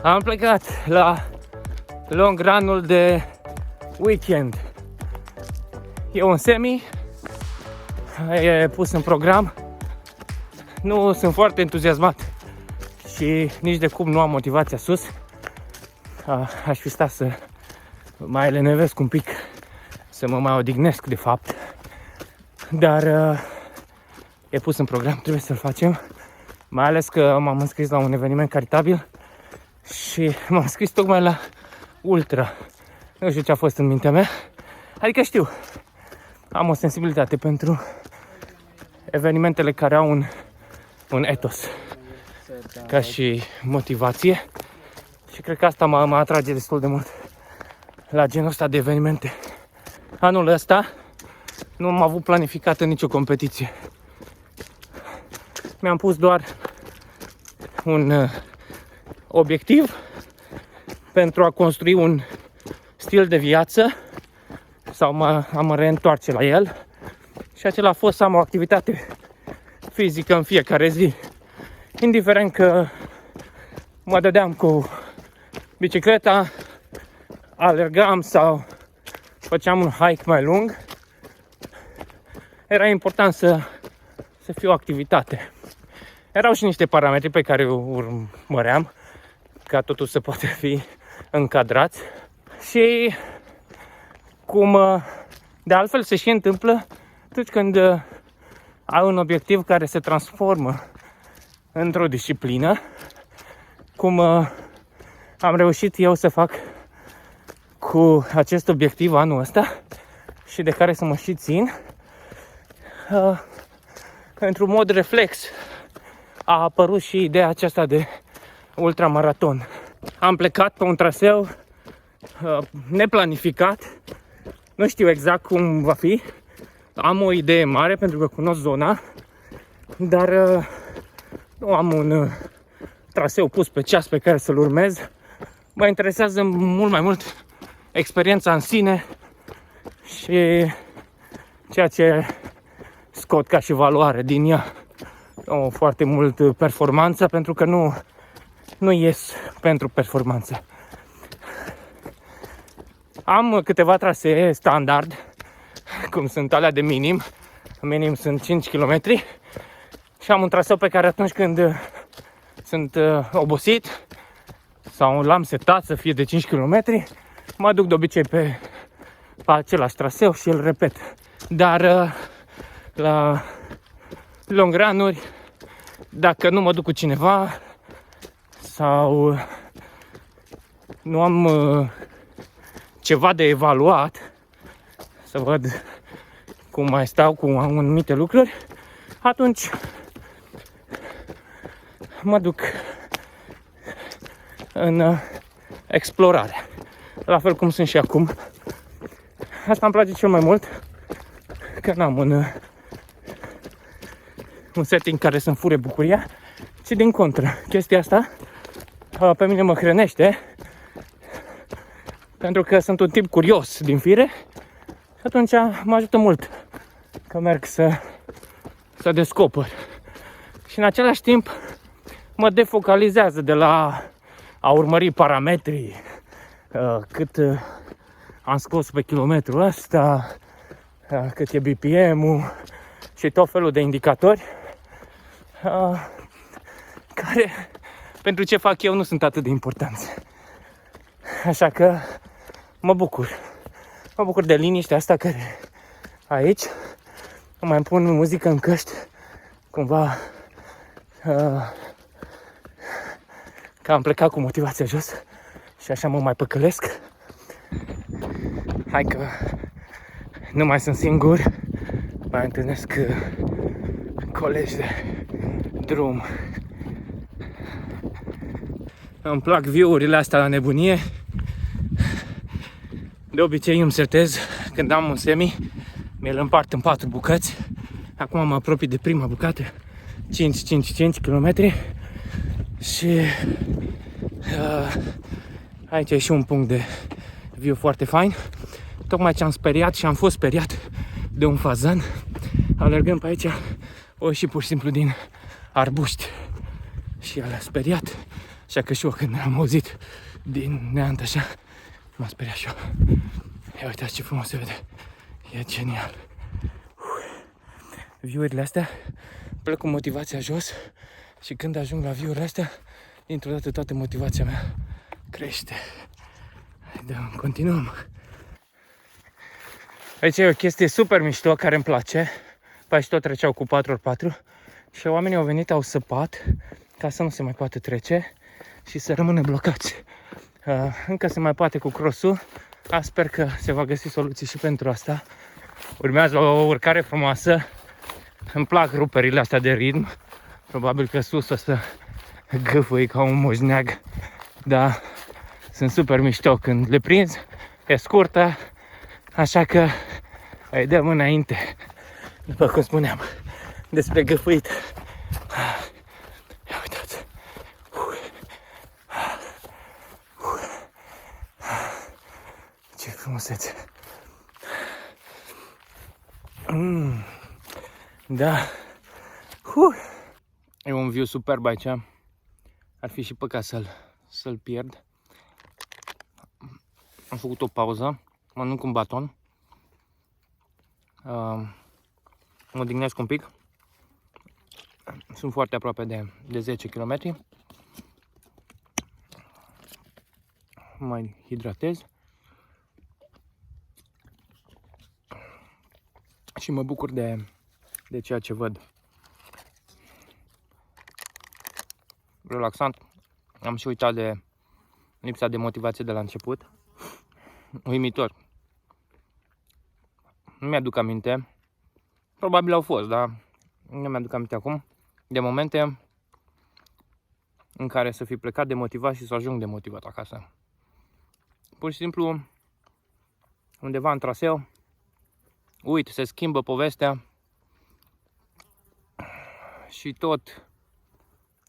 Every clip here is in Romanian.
Am plecat la long run-ul de weekend. E un semi, e pus în program. Nu sunt foarte entuziasmat și nici de cum nu am motivația sus. Aș fi stat să mai lenevesc un pic, să mă mai odihnesc de fapt. Dar e pus în program, trebuie să-l facem. Mai ales că m-am înscris la un eveniment caritabil și m-am înscris tocmai la Ultra. Nu știu ce a fost în mintea mea. Adică știu, am o sensibilitate pentru evenimentele care au un etos ca și motivație. Și cred că asta mă atrage destul de mult la genul ăsta de evenimente. Anul ăsta nu am avut planificată nicio competiție. Mi-am pus doar un obiectiv pentru a construi un stil de viață sau a mă reîntoarce la el. Și acela a fost să am o activitate fizică în fiecare zi. Indiferent că mă dădeam cu bicicleta, alergam sau făceam un hike mai lung, era important să fie o activitate. Erau și niște parametri pe care urmăream ca totul să poate fi încadrat și cum de altfel se și întâmplă atunci când ai un obiectiv care se transformă într-o disciplină, cum am reușit eu să fac cu acest obiectiv anul ăsta și de care să mă și țin. Într-un mod reflex a apărut și ideea aceasta de ultramaraton. Am plecat pe un traseu neplanificat, nu știu exact cum va fi, am o idee mare pentru că cunosc zona, dar nu am un traseu pus pe ceas pe care să-l urmez. Mă interesează mult mai mult experiența în sine și ceea ce scot ca și valoare din ea. Nu foarte mult performanță, pentru că nu ies pentru performanță. Am câteva trasee standard, cum sunt alea de minim sunt 5 km și am un traseu pe care atunci când sunt obosit sau l-am setat să fie de 5 km, mă duc de obicei pe același traseu și îl repet. Dar la long run-uri, dacă nu mă duc cu cineva sau nu am ceva de evaluat, să văd cum mai stau cu anumite lucruri, atunci mă duc în explorare. La fel cum sunt și acum. Asta îmi place cel mai mult, că n-am un setting care să-mi fure bucuria, ci din contră. Chestia asta pe mine mă hrănește, pentru că sunt un tip curios din fire și atunci mă ajută mult că merg să descoper. Și în același timp mă defocalizează de la a urmări parametrii, cât am scos pe kilometrul ăsta, cât e BPM-ul și tot felul de indicatori care pentru ce fac eu nu sunt atât de importanți. Așa că mă bucur de liniștea asta care aici. Mai îmi pun muzică în căști, cumva că am plecat cu motivația jos și așa mă mai păcălesc. Hai că nu mai sunt singur, mai întâlnesc colegi de drum. Îmi plac view-urile astea la nebunie. De obicei îmi setez când am un semi, mi-l împart în 4 bucăți. Acum mă apropii de prima bucată, 5 km. Și aici e și un punct de view foarte fain. Tocmai ce am speriat și am fost speriat de un fazan, alergând pe aici, o ieși pur și simplu din arbuști și el a speriat Așa că și eu când am auzit din neant așa, m-a speriat și eu. Ia uitați ce frumos se vede. E genial. View-urile astea plec cu motivația jos și când ajung la view-urile astea, dintr-o dată toată motivația mea crește. Haide, continuăm. Aici e o chestie super mișto care îmi place. Pe aici tot treceau cu 4x4 și oamenii au venit, au săpat ca să nu se mai poată trece și să rămână blocați. Încă se mai poate cu crossul. Sper că se va găsi soluții și pentru asta. Urmează o urcare frumoasă. Îmi plac ruperile astea de ritm. Probabil că sus o să gâfâi ca un moșneag. Dar sunt super mișto când le prinzi. E scurtă. Așa că îi dăm înainte. După cum spuneam, despre gâfâit. Ia uitați. Ce frumusețe. Da. E un view superb aici. Ar fi și păcat să-l pierd. Am făcut o pauză. Mănânc un baton. Mă odihnesc un pic. Sunt foarte aproape de 10 km. Mai hidratez. Și mă bucur de ceea ce văd. Relaxant. Am și uitat de lipsa de motivație de la început. Uimitor. Nu mi-aduc aminte. Probabil au fost, dar nu mi-aduc aminte acum. De momente în care să fi plecat demotivat și să ajung demotivat acasă. Pur și simplu, undeva în traseu, uit, se schimbă povestea și tot,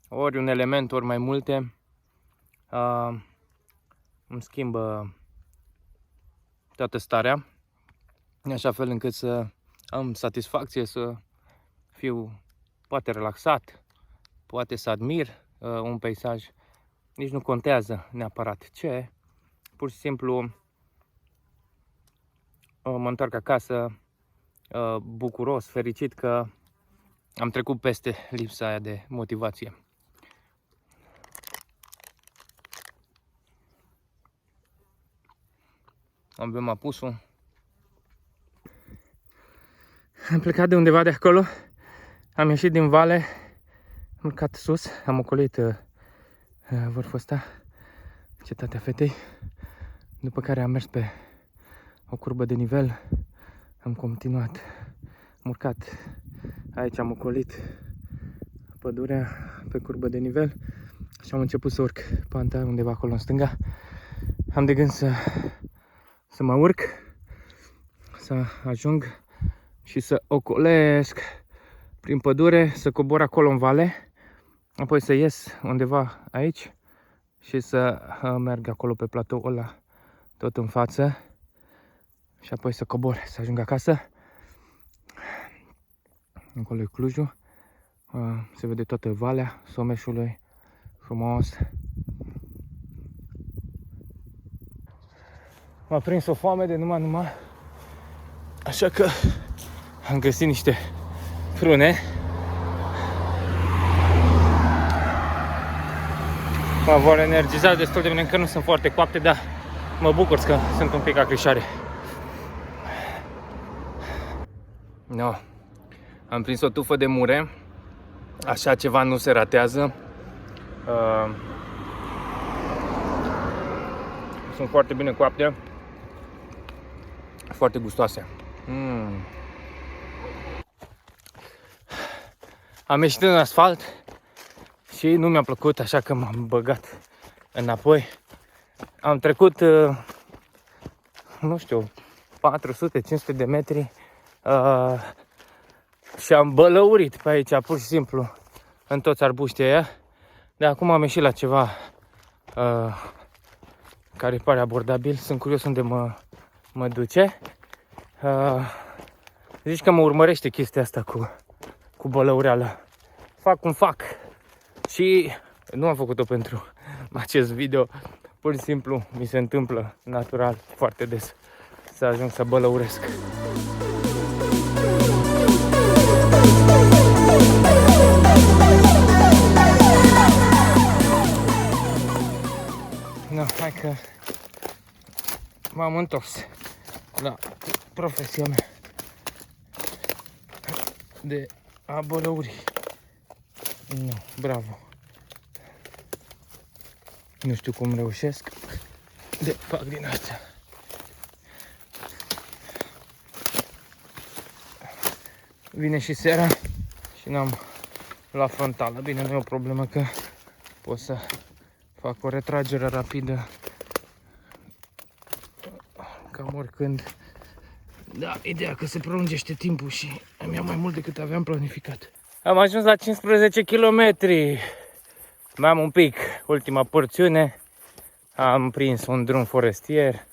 ori un element, ori mai multe, îmi schimbă toată starea, în așa fel încât să am satisfacție, să fiu poate relaxat, poate să admir un peisaj. Nici nu contează neapărat ce, pur și simplu mă întorc acasă bucuros, fericit că am trecut peste lipsa aia de motivație. Am bem apusul. Am plecat de undeva de acolo, am ieșit din vale, am urcat sus, am ocolit vârful ăsta, Cetatea Fetei, după care am mers pe o curbă de nivel, am continuat, am urcat aici, am ocolit pădurea pe curbă de nivel și am început să urc panta undeva acolo în stânga. Am de gând să mă urc, să ajung și să ocolesc prin pădure, să cobor acolo în vale, apoi să ies undeva aici și să merg acolo pe platoul ăla tot în față și apoi să cobor, să ajung acasă. Acolo e Clujul, se vede toată valea Someșului, frumos. M-a prins o foame de numai, așa că am găsit niște prune. Mă vor energiza destul de bine, încă nu sunt foarte coapte, dar mă bucur că sunt un pic acrișoare. No. Am prins o tufă de mure, așa ceva nu se ratează. Sunt foarte bine coapte, foarte gustoase. Am ieșit în asfalt și nu mi-a plăcut, așa că m-am băgat înapoi. Am trecut, nu știu, 400-500 de metri și am bălăurit pe aici, pur și simplu, în toți arbuștii aia. De acum am ieșit la ceva care pare abordabil. Sunt curios unde mă duce. Zici că mă urmărește chestia asta cu bălăureala. Fac cum fac. Și nu am făcut-o pentru acest video. Pur și simplu mi se întâmplă natural foarte des să ajung să bălăuresc. No, hai că m-am întors la profesia mea de a bălăuri. No, bravo. Nu știu cum reușesc de fac din astea. Vine și seara și n-am la frontală. Bine, nu e o problemă că pot să fac o retragere rapidă cam oricând. Da, ideea că se prelungește timpul și îmi ia mai mult decât aveam planificat. Am ajuns la 15 km. Mai am un pic, ultima porțiune. Am prins un drum forestier.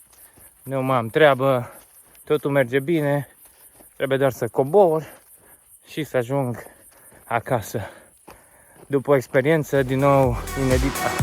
Nu mai am treabă. Totul merge bine. Trebuie doar să cobor și să ajung acasă. După o experiență din nou inedită.